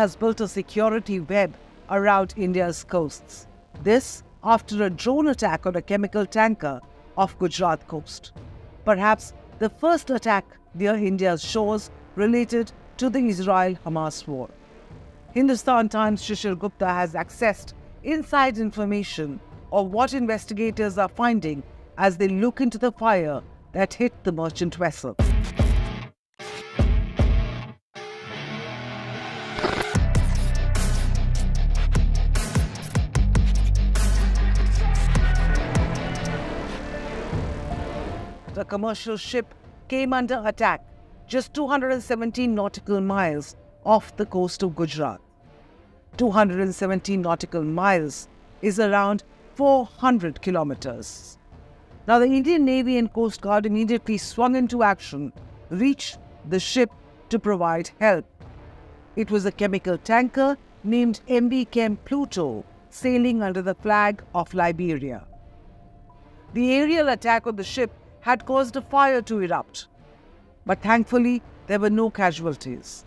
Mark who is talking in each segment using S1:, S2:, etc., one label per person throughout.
S1: has built a security web around India's coasts. This after a drone attack on a chemical tanker off Gujarat coast. Perhaps the first attack near India's shores related to the Israel-Hamas war. Hindustan Times' Shishir Gupta has accessed inside information of what investigators are finding as they look into the fire that hit the merchant vessel. The commercial ship came under attack just 217 nautical miles off the coast of Gujarat. 217 nautical miles is around 400 kilometers. Now, the Indian Navy and Coast Guard immediately swung into action, reached the ship to provide help. It was a chemical tanker named MV Chem Pluto, sailing under the flag of Liberia. The aerial attack on the ship had caused a fire to erupt, but thankfully there were no casualties.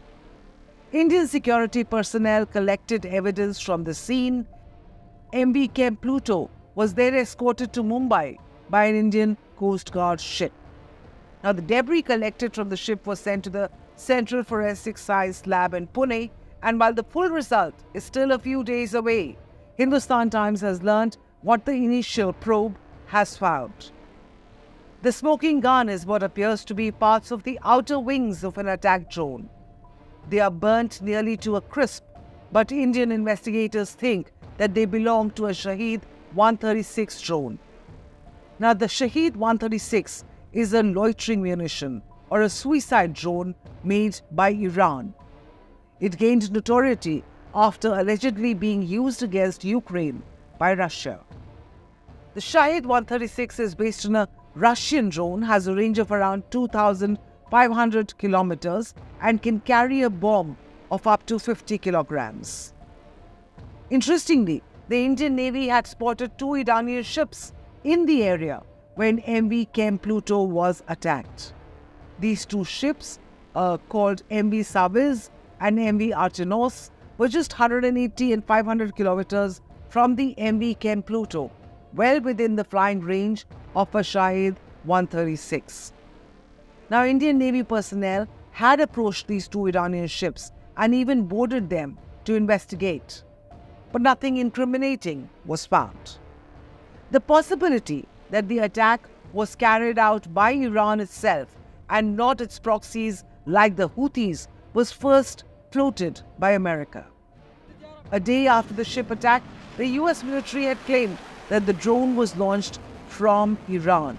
S1: Indian security personnel collected evidence from the scene. MV Chem Pluto was then escorted to Mumbai by an Indian Coast Guard ship. Now, the debris collected from the ship was sent to the Central Forensic Science Lab in Pune, and while the full result is still a few days away, Hindustan Times has learned what the initial probe has found. The smoking gun is what appears to be parts of the outer wings of an attack drone. They are burnt nearly to a crisp, but Indian investigators think that they belong to a Shahed 136 drone. Now, the Shahed 136 is a loitering munition or a suicide drone made by Iran. It gained notoriety after allegedly being used against Ukraine by Russia. The Shahed 136 is based on a Russian drone, has a range of around 2,500 kilometers and can carry a bomb of up to 50 kilograms. Interestingly, the Indian Navy had spotted 2 Iranian ships in the area when MV Chem Pluto was attacked. These 2 ships, called MV Saviz and MV Artenos, were just 180 and 500 kilometers from the MV Chem Pluto, well within the flying range of a Shahed 136. Now, Indian Navy personnel had approached these 2 Iranian ships and even boarded them to investigate, but nothing incriminating was found. The possibility that the attack was carried out by Iran itself and not its proxies like the Houthis was first floated by America. A day after the ship attack, the US military had claimed that the drone was launched from Iran.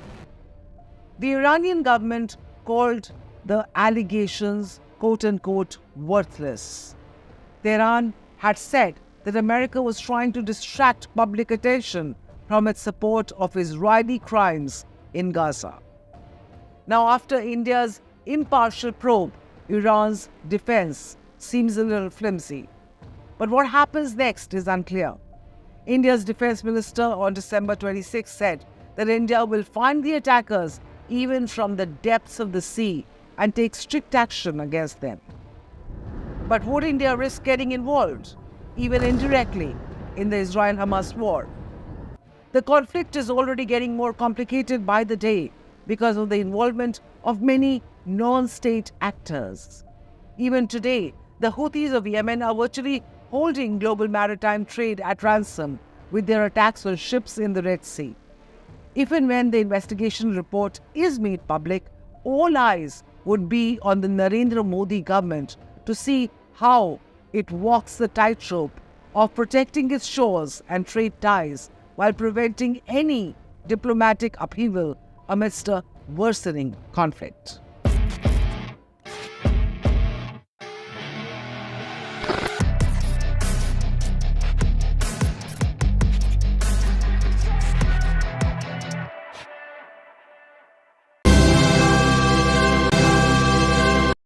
S1: The Iranian government called the allegations, quote-unquote, worthless. Tehran had said that America was trying to distract public attention from its support of Israeli crimes in Gaza. Now, after India's impartial probe, Iran's defense seems a little flimsy. But what happens next is unclear. India's defense minister on December 26 said that India will find the attackers even from the depths of the sea and take strict action against them. But would India risk getting involved, even indirectly, in the Israel-Hamas war? The conflict is already getting more complicated by the day because of the involvement of many non-state actors. Even today, the Houthis of Yemen are virtually holding global maritime trade at ransom with their attacks on ships in the Red Sea. If and when the investigation report is made public, all eyes would be on the Narendra Modi government to see how it walks the tightrope of protecting its shores and trade ties while preventing any diplomatic upheaval amidst a worsening conflict.